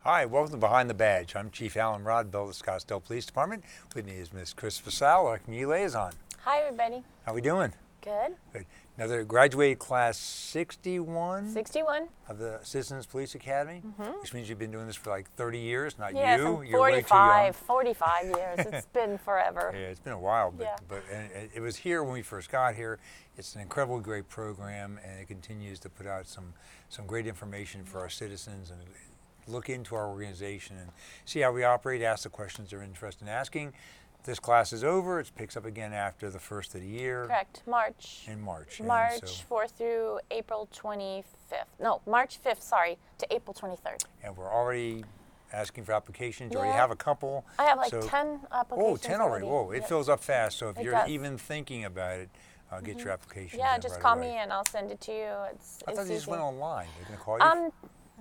Hi, welcome to Behind the Badge. I'm Chief Alan Rodbell of the Scottsdale Police Department. With me is Miss Chris Fasal, our community liaison. Hi, everybody. How we doing? Good. Good. Another graduated class 61 61. of the Citizens Police Academy, which means you've been doing this for like 30 years, not Yes, you. I'm You're way too young. 45 years. It's been forever. Yeah, it's been a while, Yeah. but it was here when we first got here. It's an incredibly great program, and it continues to put out some great information for our citizens and look into our organization and see how we operate, ask the questions they're interested in asking. This class is over. It picks up again after the first of the year. Correct. March. In March. March And so, 4th through April 25th. No, March 5th, sorry, to April 23rd. and we're already asking for applications. You Yeah. already have a couple. I have like So- 10 Oh, applications 10 already. Whoa, it Yep. fills up fast. So if It you're does. even thinking about it, get your application. Yeah, in just right call away. me and I'll send it to you. I thought it's you just easy. went online. They're going to call you?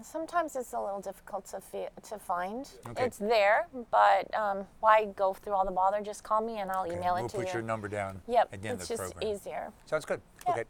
Sometimes it's a little difficult to find. Okay. It's there, but why go through all the bother? Just call me and I'll Okay, email we'll it to put you. your number down Yep, at the end it's of the just program. easier. Sounds good. Yeah. Okay.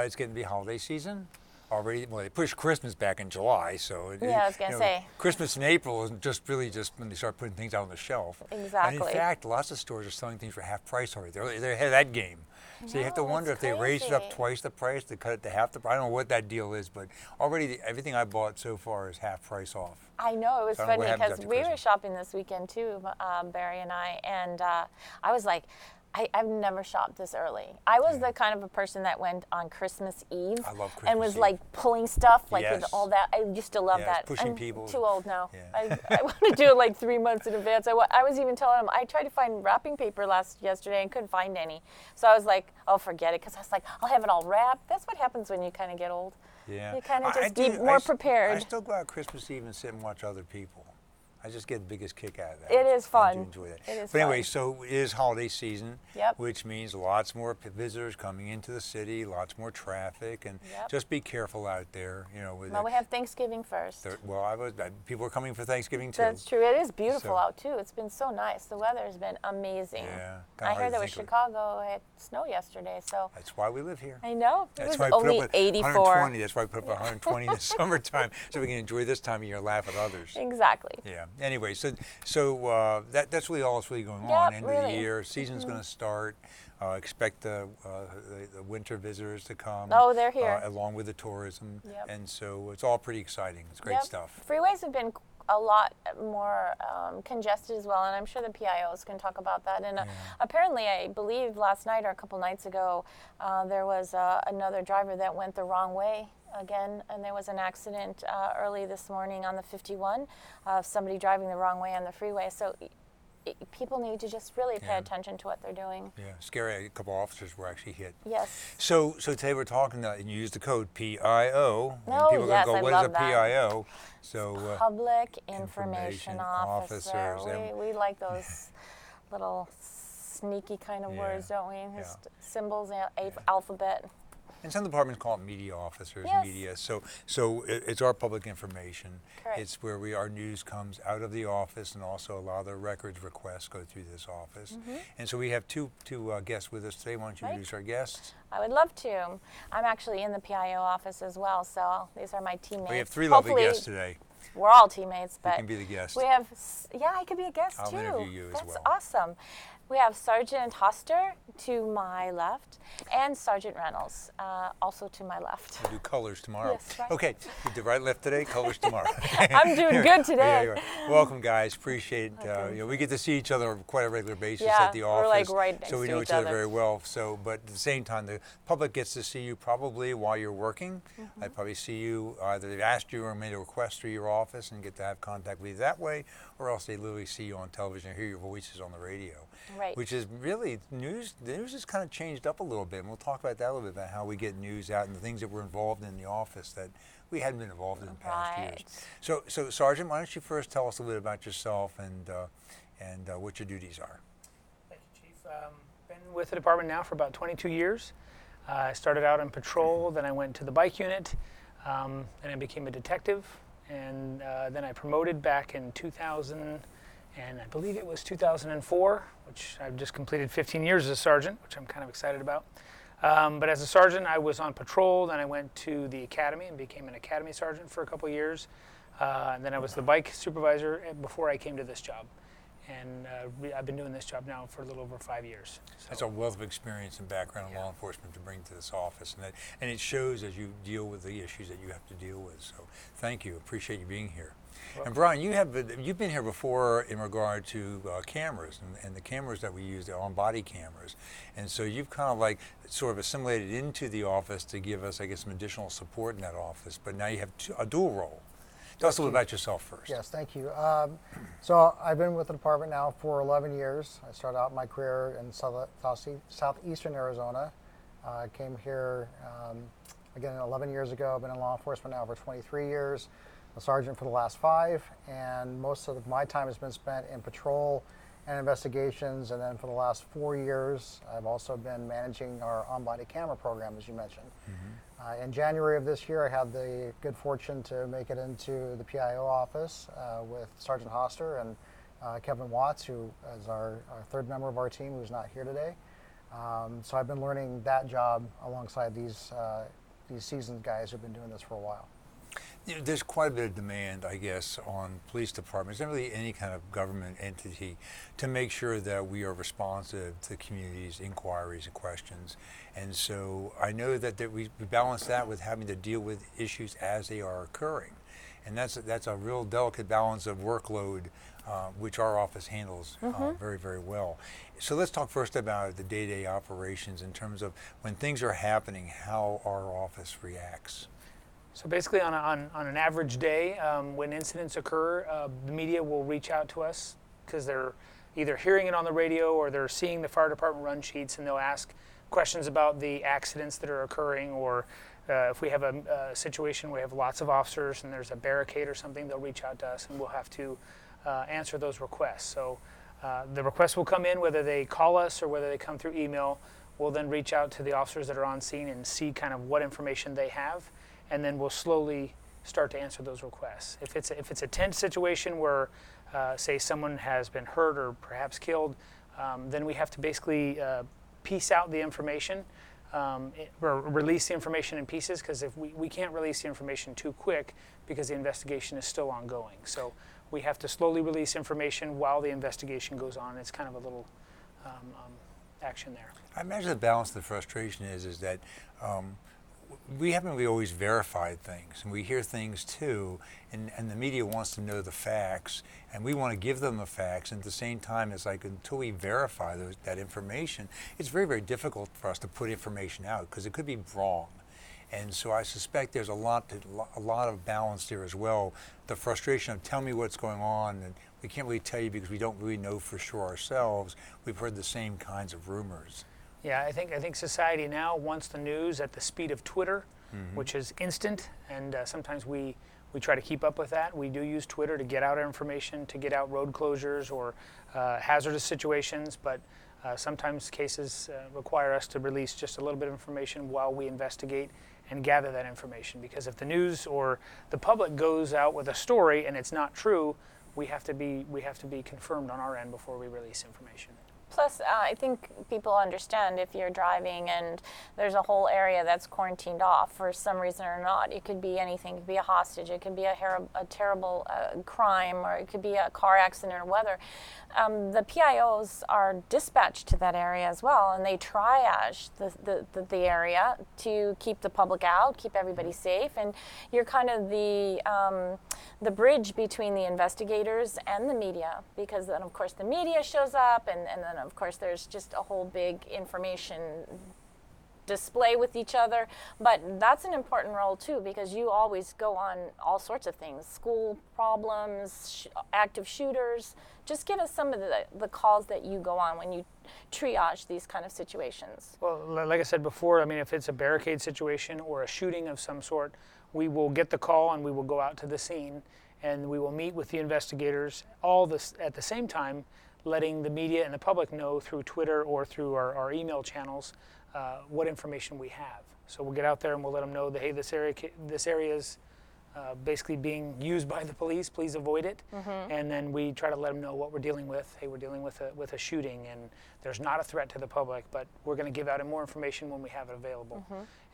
It's getting to be holiday season already. Well, they pushed Christmas back in July, so Yeah, I was gonna say. Christmas in April is just when they start putting things out on the shelf. Exactly. And in fact, lots of stores are selling things for half price already. They're ahead of that game. So you have to know, wonder if it's they raised it up crazy. twice the price to cut it to half the price. I don't know what that deal is, but already everything I bought so far is half price off. I know, it was I don't know what funny happens because after we were Christmas. shopping this weekend too, Barry and I, and I was like, I've never shopped this early. I was the kind of a person that went on Christmas Eve I love and was Christmas Eve. like pulling stuff, like Yes. with all that. I used to love Yes, that. pushing I'm people. too old now. Yeah. I want to do it like 3 months in advance. I was even telling him, I tried to find wrapping paper yesterday and couldn't find any. So I was like, oh, forget it, because I was like, I'll have it all wrapped. That's what happens when you kind of get old. Yeah. You kind of I just do- be more I prepared. still go out Christmas Eve and sit and watch other people. I just get the biggest kick out of that. It is I fun. do enjoy that. It is But anyway, fun. so it is holiday season, Yep. which means lots more visitors coming into the city, lots more traffic, and Yep. just be careful out there. You know, with Well, we have Thanksgiving first. people are coming for Thanksgiving too. That's true. It is beautiful So- out too. It's been so nice. The weather has been amazing. Yeah, kinda I hard heard to there was think of it. Chicago had snow yesterday, so That's why we live here. I know it That's was why I put only up with 84. 120. That's why I put up 120 in the summertime, so we can enjoy this time of year and laugh at others. Exactly. Yeah. Anyway, that's really all that's really going on. Yep, End of really. the year, season's going to start. Expect the winter visitors to come. Oh, they're here. Along with the tourism, Yep. and so it's all pretty exciting. It's great Yep. stuff. Freeways have been a lot more congested as well, and I'm sure the PIOs can talk about that. And apparently, I believe last night or a couple nights ago, there was another driver that went the wrong way again, and there was an accident early this morning on the 51 of somebody driving the wrong way on the freeway. So people need to just really pay Yeah. attention to what they're doing. Yeah, scary. A couple officers were actually hit. Yes. So today we're talking, and you use the code PIO. And Oh, people yes, are going I to go, what love is a that. PIO? So Public Information Information Officer. Officers, and- We like those little sneaky kind of Yeah, words, don't we? yeah. Just symbols, alphabet. and some departments call it media officers, Yes. media. So it's our public information. Correct. It's where our news comes out of the office, and also a lot of the records requests go through this office. And so we have two guests with us today. Why don't you Right. introduce our guests? I would love to. I'm actually in the PIO office as well, so these are my teammates. We have three lovely Hopefully, guests today. We're all teammates, You but can be the guest. we have, I could be a guest I'll too. interview you as That's well. awesome. We have Sergeant Hoster to my left and Sergeant Reynolds also to my left. We'll do colors tomorrow. Yes, right. Okay, you did right, left today, colors tomorrow. I'm doing good today. Yeah, you are. Welcome, guys. Appreciate it. We get to see each other on quite a regular basis Yeah, at the we're, office. like, right next so we to know each each other other. very well. So, but at the same time, the public gets to see you probably while you're working. They probably see you either they've asked you or made a request through your office and get to have contact with you that way, or else they literally see you on television or hear your voices on the radio. Right. Which is really news. The news has kind of changed up a little bit, and we'll talk about that a little bit about how we get news out and the things that we're involved in the office that we hadn't been involved in past years. So Sergeant, why don't you first tell us a little bit about yourself and what your duties are? Thank you, Chief. Been with the department now for about 22 years. I started out on patrol, then I went to the bike unit, then I became a detective, and then I promoted back in 2000, and I believe it was 2004, which I've just completed 15 years as a sergeant, which I'm kind of excited about. But as a sergeant, I was on patrol, then I went to the academy and became an academy sergeant for a couple years. And then I was the bike supervisor before I came to this job. And I've been doing this job now for a little over 5 years. So. That's a wealth of experience and background in law enforcement to bring to this office, and it shows as you deal with the issues that you have to deal with. So thank you, appreciate you being here. And Brian, you've been here before in regard to cameras and the cameras that we use, the on-body cameras, and so you've kind of like sort of assimilated into the office to give us, I guess, some additional support in that office. But now you have a dual role. Tell us a little about yourself first. Yes, thank you. So I've been with the department now for 11 years. I started out my career in southeastern Arizona. I came here, again, 11 years ago. I've been in law enforcement now for 23 years, a sergeant for the last 5, and most of my time has been spent in patrol and investigations, and then for the last 4 years, I've also been managing our on-body camera program, as you mentioned. In January of this year, I had the good fortune to make it into the PIO office with Sergeant Hoster and Kevin Watts, who is our third member of our team who's not here today. So I've been learning that job alongside these seasoned guys who've been doing this for a while. You know, there's quite a bit of demand, I guess, on police departments and really any kind of government entity to make sure that we are responsive to the community's inquiries and questions. And so I know that we balance that with having to deal with issues as they are occurring. And that's a real delicate balance of workload, which our office handles very, very well. So let's talk first about the day-to-day operations in terms of when things are happening, how our office reacts. So basically on an average day, when incidents occur, the media will reach out to us because they're either hearing it on the radio or they're seeing the fire department run sheets, and they'll ask questions about the accidents that are occurring, or if we have a situation where we have lots of officers and there's a barricade or something, they'll reach out to us and we'll have to answer those requests. So the requests will come in, whether they call us or whether they come through email. We'll then reach out to the officers that are on scene and see kind of what information they have, and then we'll slowly start to answer those requests. If it's a tense situation where, say, someone has been hurt or perhaps killed, then we have to basically piece out the information, or release the information in pieces, because if we can't release the information too quick because the investigation is still ongoing. So we have to slowly release information while the investigation goes on. It's kind of a little action there. I imagine the balance of the frustration is that we haven't really always verified things, and we hear things too, and the media wants to know the facts, and we want to give them the facts, and at the same time it's like until we verify that information, it's very, very difficult for us to put information out because it could be wrong. And so I suspect there's a lot of balance there as well. The frustration of tell me what's going on, and we can't really tell you because we don't really know for sure ourselves. We've heard the same kinds of rumors. Yeah, I think society now wants the news at the speed of Twitter, which is instant, and sometimes we try to keep up with that. We do use Twitter to get out our information, to get out road closures or hazardous situations, but sometimes cases require us to release just a little bit of information while we investigate and gather that information, because if the news or the public goes out with a story and it's not true, we have to be confirmed on our end before we release information. Plus, I think people understand if you're driving and there's a whole area that's quarantined off for some reason or not. It could be anything. It could be a hostage. It could be a terrible crime, or it could be a car accident or weather. The PIOs are dispatched to that area as well, and they triage the area to keep the public out, keep everybody safe, and you're kind of the bridge between the investigators and the media, because then of course the media shows up, and then of course there's just a whole big information display with each other. But that's an important role too, because you always go on all sorts of things, school problems, active shooters. Just give us some of the calls that you go on when you triage these kind of situations. Well, like I said before, I mean, if it's a barricade situation or a shooting of some sort, we will get the call and we will go out to the scene and we will meet with the investigators, all this at the same time, letting the media and the public know through Twitter or through our email channels what information we have. So we'll get out there and we'll let them know that, hey, this area is basically being used by the police, please avoid it. And then we try to let them know what we're dealing with. Hey, we're dealing with a shooting, and there's not a threat to the public, but we're going to give out more information when we have it available.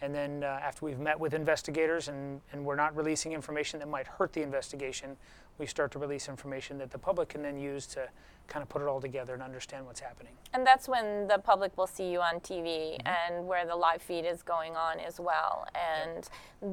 And then after we've met with investigators and we're not releasing information that might hurt the investigation, we start to release information that the public can then use to kind of put it all together and understand what's happening. And that's when the public will see you on TV and where the live feed is going on as well. And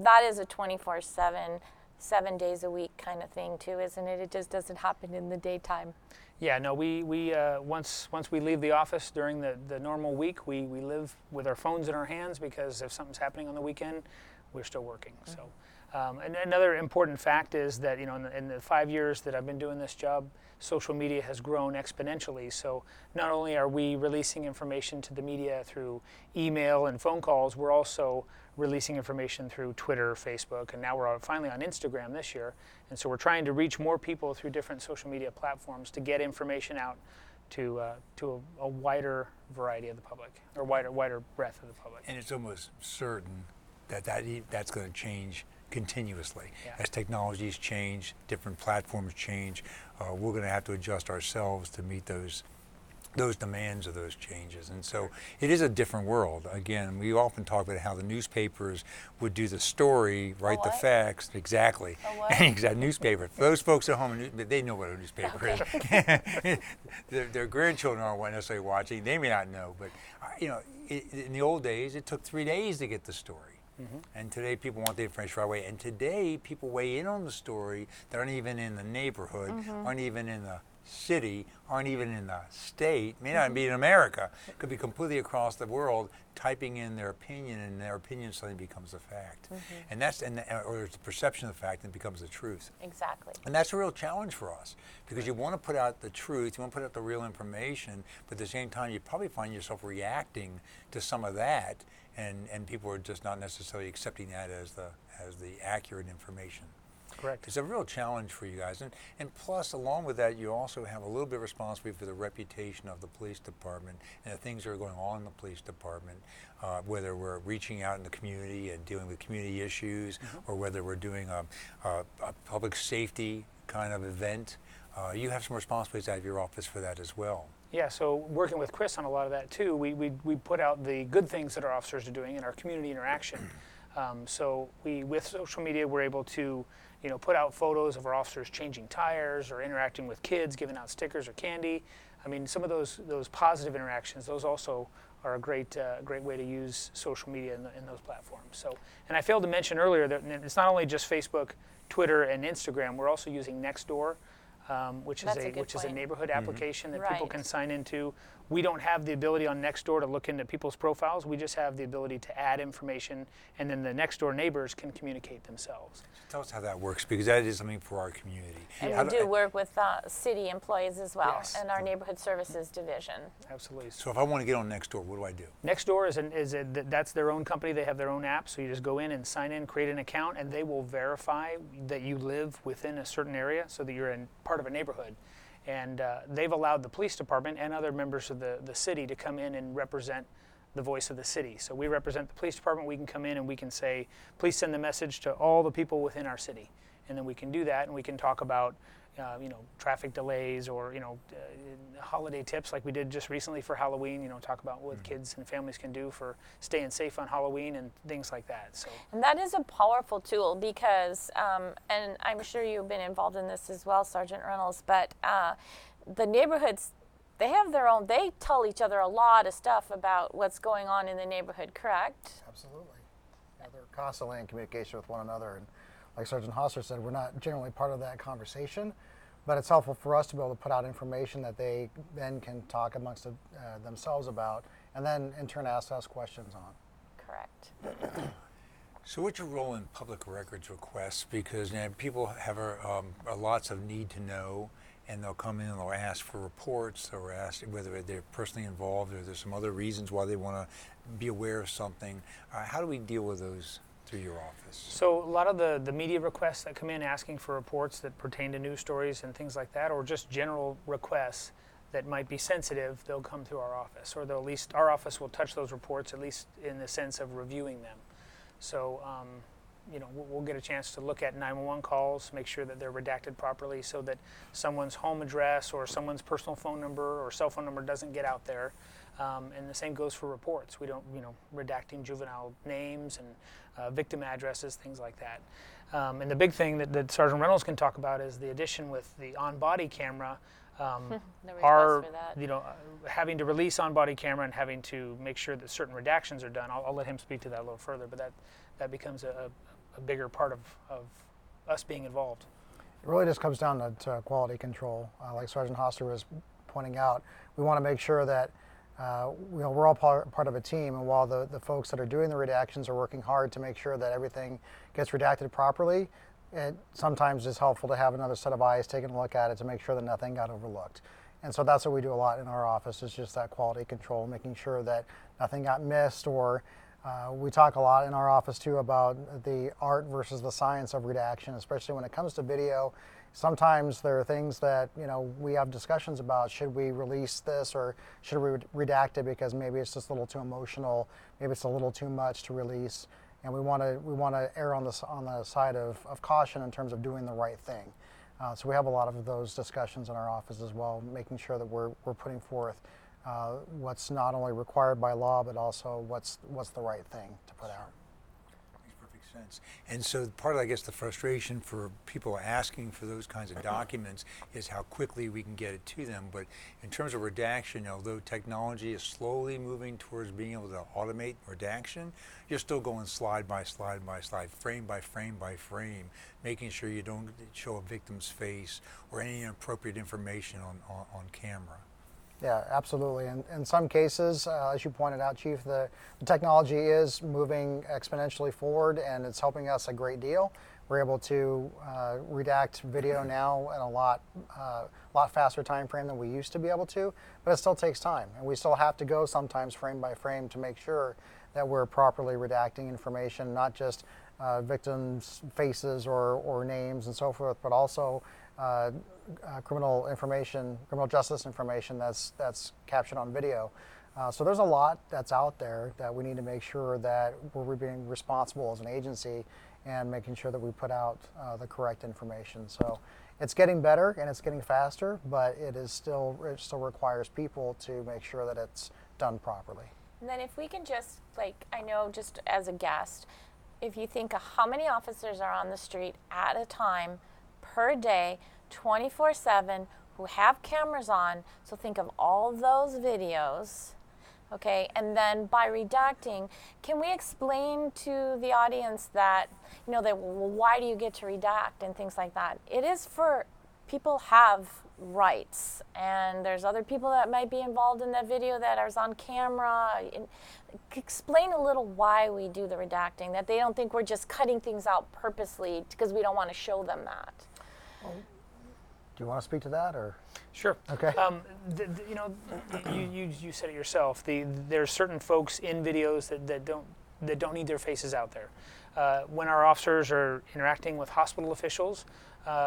that is a 24/7, 7 days a week kind of thing too, isn't it? It just doesn't happen in the daytime. Yeah, no, we once we leave the office during the normal week, we live with our phones in our hands, because if something's happening on the weekend, we're still working. So, and another important fact is that, you know, in the 5 years that I've been doing this job, social media has grown exponentially. So not only are we releasing information to the media through email and phone calls, we're also releasing information through Twitter, Facebook, and now we're finally on Instagram this year. And so we're trying to reach more people through different social media platforms to get information out to a wider variety of the public, or wider breadth of the public. And it's almost certain that that's going to change continuously. Yeah. As technologies change, different platforms change, we're going to have to adjust ourselves to meet those demands of those changes. And so it is a different world. Again, we often talk about how the newspapers would do the story, write the facts. Exactly. Exact newspaper. For those folks at home, they know what a newspaper is. Their grandchildren aren't necessarily watching. They may not know, but you know, in the old days, it took 3 days to get the story. And today people want the information right away. And today people weigh in on the story that aren't even in the neighborhood, aren't even in the city, aren't even in the state, may not be in America, could be completely across the world, typing in their opinion, and their opinion suddenly becomes a fact. And that's, or it's the perception of the fact, and it becomes the truth. Exactly. And that's a real challenge for us, because you want to put out the truth, you want to put out the real information, but at the same time you probably find yourself reacting to some of that, and people are just not necessarily accepting that as the accurate information. Correct. It's a real challenge for you guys. And plus, along with that, you also have a little bit of responsibility for the reputation of the police department and the things that are going on in the police department, whether we're reaching out in the community and dealing with community issues, or whether we're doing a public safety kind of event. You have some responsibilities out of your office for that as well. Yeah, so working with Chris on a lot of that too, we put out the good things that our officers are doing in our community interaction. So with social media, we're able to, you know, put out photos of our officers changing tires or interacting with kids, giving out stickers or candy. I mean, some of those positive interactions, those also are a great way to use social media in those platforms. So, and I failed to mention earlier that it's not only just Facebook, Twitter, and Instagram. We're also using Nextdoor, which is a neighborhood application that people can sign into. We don't have the ability on Nextdoor to look into people's profiles. We just have the ability to add information, and then the Nextdoor neighbors can communicate themselves. Tell us how that works, because that is something for our community. And we do work with city employees as well, Yes. and our neighborhood services division. Absolutely. So if I want to get on Nextdoor, what do I do? Nextdoor that's their own company. They have their own app, so you just go in and sign in, create an account, and they will verify that you live within a certain area, so that you're in part of a neighborhood. And they've allowed the police department and other members of the city to come in and represent the voice of the city. So we represent the police department. We can come in and we can say, please send the message to all the people within our city. And then we can do that, and we can talk about traffic delays, or holiday tips like we did just recently for Halloween. Talk about what kids and families can do for staying safe on Halloween and things like that. So. And that is a powerful tool because, and I'm sure you've been involved in this as well, Sergeant Reynolds, but the neighborhoods, they tell each other a lot of stuff about what's going on in the neighborhood, correct? Absolutely. Yeah, they're constantly in communication with one another. And like Sergeant Hosser said, we're not generally part of that conversation, but it's helpful for us to be able to put out information that they then can talk amongst themselves about, and then in turn ask us questions on. Correct. So what's your role in public records requests? Because people have lots of need to know, and they'll come in and they'll ask for reports, or ask whether they're personally involved or there's some other reasons why they want to be aware of something. How do we deal with those through your office? So a lot of the media requests that come in asking for reports that pertain to news stories and things like that, or just general requests that might be sensitive, they'll come through our office, or they'll at least our office will touch those reports, at least in the sense of reviewing them. So we'll get a chance to look at 911 calls, make sure that they're redacted properly so that someone's home address or someone's personal phone number or cell phone number doesn't get out there. And the same goes for reports. We don't, redacting juvenile names and victim addresses, things like that. And the big thing that Sergeant Reynolds can talk about is the addition with the on-body camera. For that. Having to release on-body camera and having to make sure that certain redactions are done. I'll let him speak to that a little further, but that becomes a bigger part of us being involved. It really just comes down to quality control. Like Sergeant Hoster was pointing out, we want to make sure that we're all part of a team, and while the folks that are doing the redactions are working hard to make sure that everything gets redacted properly, it sometimes is helpful to have another set of eyes taking a look at it to make sure that nothing got overlooked. And so that's what we do a lot in our office, is just that quality control, making sure that nothing got missed. Or we talk a lot in our office too about the art versus the science of redaction, especially when it comes to video. Sometimes there are things that we have discussions about. Should we release this, or should we redact it because maybe it's just a little too emotional, maybe it's a little too much to release. And we want to err on the side of caution in terms of doing the right thing. So we have a lot of those discussions in our office as well, making sure that we're putting forth what's not only required by law, but also what's the right thing to put out. Makes perfect sense. And so part of, I guess, the frustration for people asking for those kinds of documents is how quickly we can get it to them. But in terms of redaction, although technology is slowly moving towards being able to automate redaction, you're still going slide by slide by slide, frame by frame by frame, making sure you don't show a victim's face or any inappropriate information on camera. Yeah, absolutely. And in some cases, as you pointed out, Chief, the technology is moving exponentially forward, and it's helping us a great deal. We're able to redact video now in a lot faster time frame than we used to be able to, but it still takes time, and we still have to go sometimes frame by frame to make sure that we're properly redacting information, not just victims' faces or names and so forth, but also criminal justice information that's captured on video. So there's a lot that's out there that we need to make sure that we're being responsible as an agency and making sure that we put out the correct information. So it's getting better and it's getting faster, but it still requires people to make sure that it's done properly. And then if we can just, I know just as a guest, if you think of how many officers are on the street at a time per day, 24/7, who have cameras on, so think of all those videos, okay? And then by redacting, can we explain to the audience that, why do you get to redact and things like that? It is for people have rights, and there's other people that might be involved in that video that are on camera. Explain a little why we do the redacting, that they don't think we're just cutting things out purposely because we don't want to show them that. Do you want to speak to that, or? Sure. Okay. You said it yourself. There's certain folks in videos that don't need their faces out there. When our officers are interacting with hospital officials,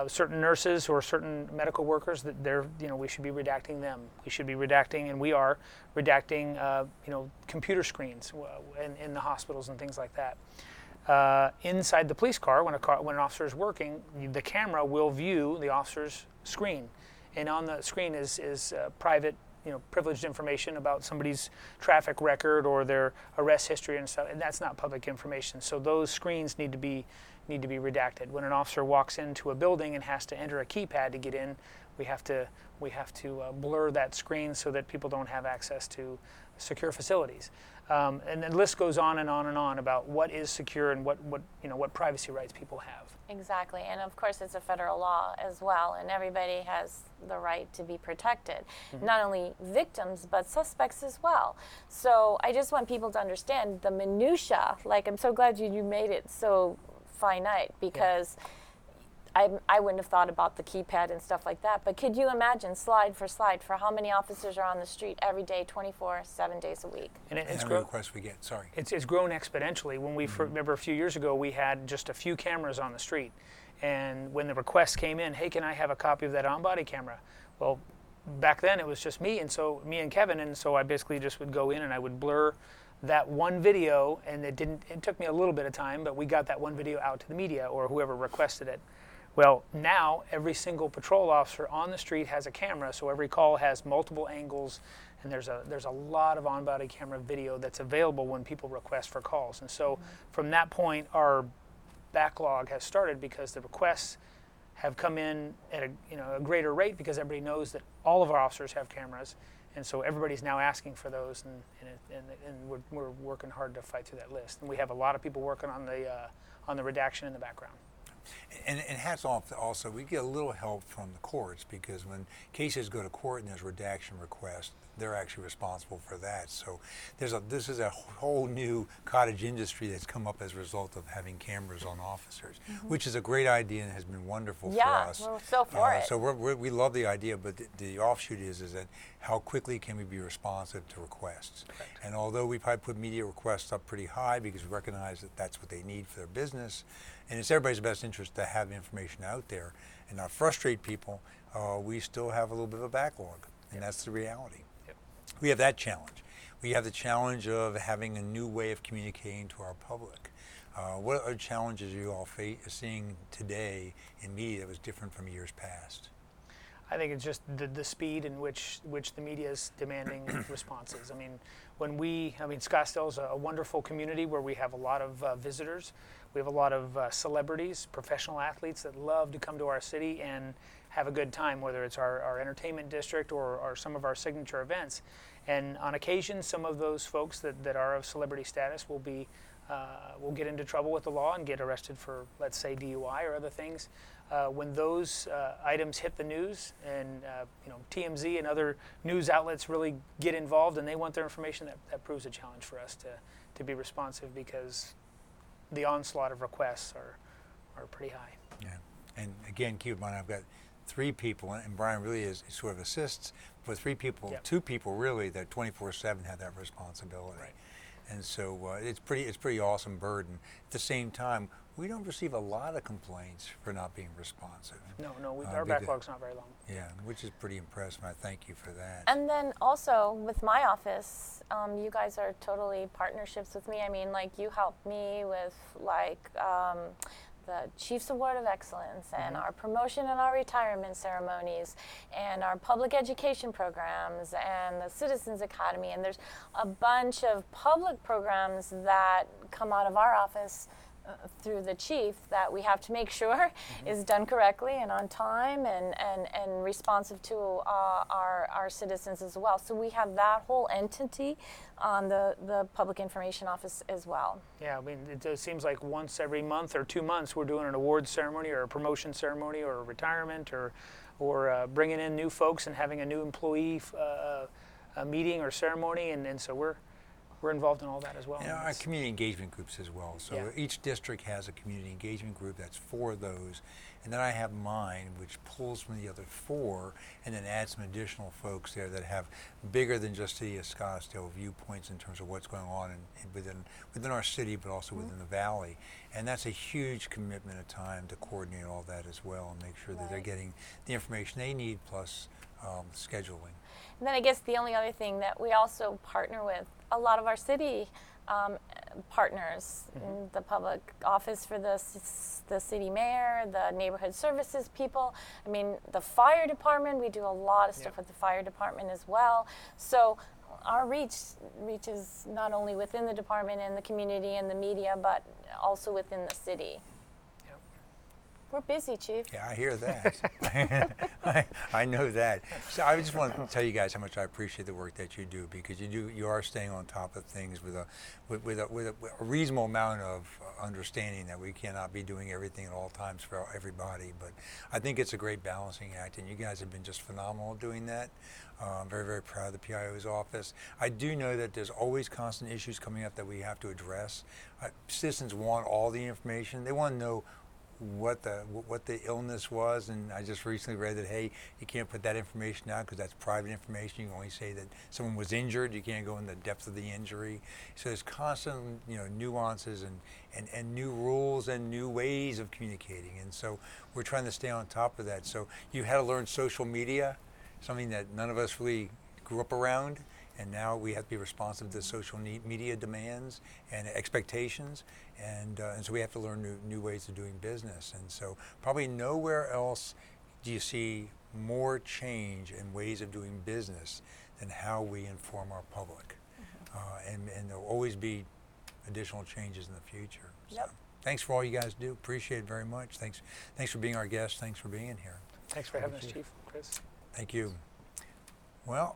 certain nurses or certain medical workers, we should be redacting them. We should be redacting, and we are redacting, computer screens in the hospitals and things like that. Inside the police car, when an officer is working, the camera will view the officer's screen, and on the screen is private, privileged information about somebody's traffic record or their arrest history and stuff, and that's not public information. So those screens need to be redacted. When an officer walks into a building and has to enter a keypad to get in, we have to blur that screen so that people don't have access to secure facilities. And the list goes on and on and on about what is secure and what privacy rights people have. Exactly, and of course it's a federal law as well, and everybody has the right to be protected. Mm-hmm. Not only victims, but suspects as well. So I just want people to understand the minutia. I'm so glad you made it so finite, because I wouldn't have thought about the keypad and stuff like that, but could you imagine slide for how many officers are on the street every day, 7 days a week? And it's grown. Requests we get, sorry. It's grown exponentially. When we remember a few years ago, we had just a few cameras on the street, and when the requests came in, hey, can I have a copy of that on-body camera? Well, back then it was just me and Kevin, and so I basically just would go in and I would blur that one video, and it took me a little bit of time, but we got that one video out to the media or whoever requested it. Well, now every single patrol officer on the street has a camera, so every call has multiple angles, and there's a lot of on-body camera video that's available when people request for calls. And so from that point, our backlog has started because the requests have come in at a greater rate because everybody knows that all of our officers have cameras, and so everybody's now asking for those, and we're working hard to fight through that list. And we have a lot of people working on the redaction in the background. And hats off also, we get a little help from the courts, because when cases go to court and there's redaction requests, they're actually responsible for that. So this is a whole new cottage industry that's come up as a result of having cameras on officers, which is a great idea and has been wonderful for us. Yeah, we're so for it. So we love the idea, but the offshoot is that how quickly can we be responsive to requests? Correct. And although we probably put media requests up pretty high because we recognize that that's what they need for their business, and it's everybody's best interest to have information out there and not frustrate people, we still have a little bit of a backlog, and that's the reality. Yep. We have that challenge. We have the challenge of having a new way of communicating to our public. What other challenges are you all seeing today in media that was different from years past? I think it's just the speed in which the media is demanding responses. I mean, Scottsdale is a wonderful community where we have a lot of visitors. We have a lot of celebrities, professional athletes that love to come to our city and have a good time, whether it's our entertainment district or some of our signature events. And on occasion, some of those folks that are of celebrity status will get into trouble with the law and get arrested for, let's say, DUI or other things. When those items hit the news, and TMZ and other news outlets really get involved and they want their information, that proves a challenge for us to be responsive, because the onslaught of requests are pretty high. Yeah, and again, keep in mind, I've got 3 people, and Brian really sort of assists, but 3 people, Yep. 2 people really that 24/7 have that responsibility. Right. And so it's pretty awesome burden. At the same time, we don't receive a lot of complaints for not being responsive. No, our backlog's not very long. Yeah, which is pretty impressive. I thank you for that. And then also with my office, you guys are totally partnerships with me. I mean, like, you help me with the Chiefs Award of Excellence and our promotion and our retirement ceremonies and our public education programs and the Citizens Academy. And there's a bunch of public programs that come out of our office through the chief that we have to make sure is done correctly and on time and responsive to our citizens as well. So we have that whole entity on the public information office as well. Yeah, I mean, it seems like once every month or 2 months we're doing an awards ceremony or a promotion ceremony or a retirement or bringing in new folks and having a new employee a meeting or ceremony, and so we're involved in all that as well. And our community engagement groups as well. So Yeah. each district has a community engagement group that's for those. And then I have mine, which pulls from the other 4 and then adds some additional folks there that have bigger than just City of Scottsdale viewpoints in terms of what's going on within our city, but also within the valley. And that's a huge commitment of time to coordinate all that as well and make sure that they're Right. getting the information they need, plus scheduling. And then I guess the only other thing that we also partner with a lot of our city partners, in the public office for the city mayor, the neighborhood services people. I mean, the fire department, we do a lot of stuff with the fire department as well. So our reach reaches not only within the department and the community and the media, but also within the city. We're busy, Chief. Yeah, I hear that. I know that. So I just want to tell you guys how much I appreciate the work that you do, because you are staying on top of things with a reasonable amount of understanding that we cannot be doing everything at all times for everybody. But I think it's a great balancing act, and you guys have been just phenomenal doing that. I'm very, very proud of the PIO's office. I do know that there's always constant issues coming up that we have to address. Citizens want all the information. They want to know what the illness was, and I just recently read that, hey, you can't put that information out because that's private information. You can only say that someone was injured. You can't go in the depth of the injury. So there's constant, nuances and new rules and new ways of communicating, and so we're trying to stay on top of that. So you had to learn social media, something that none of us really grew up around. and now we have to be responsive to social media demands and expectations, and so we have to learn new ways of doing business. And so probably nowhere else do you see more change in ways of doing business than how we inform our public. And there'll always be additional changes in the future. Yep. So, thanks for all you guys do. Appreciate it very much. Thanks for being our guest. Thanks for being here. Thanks for having us, Chief. Chris. Thank you. Well,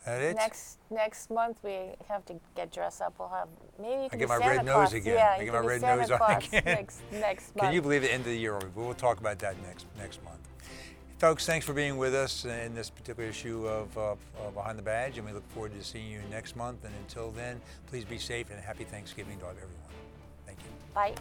that it? Next month we have to get dressed up. We'll have maybe you can get be my Santa red Claus. nose again. Yeah, I you get can my be red Santa nose on Claus again. next month. Can you believe the end of the year? We'll talk about that next month. Folks, thanks for being with us in this particular issue of Behind the Badge, and we look forward to seeing you next month. And until then, please be safe and happy Thanksgiving to everyone. Thank you. Bye.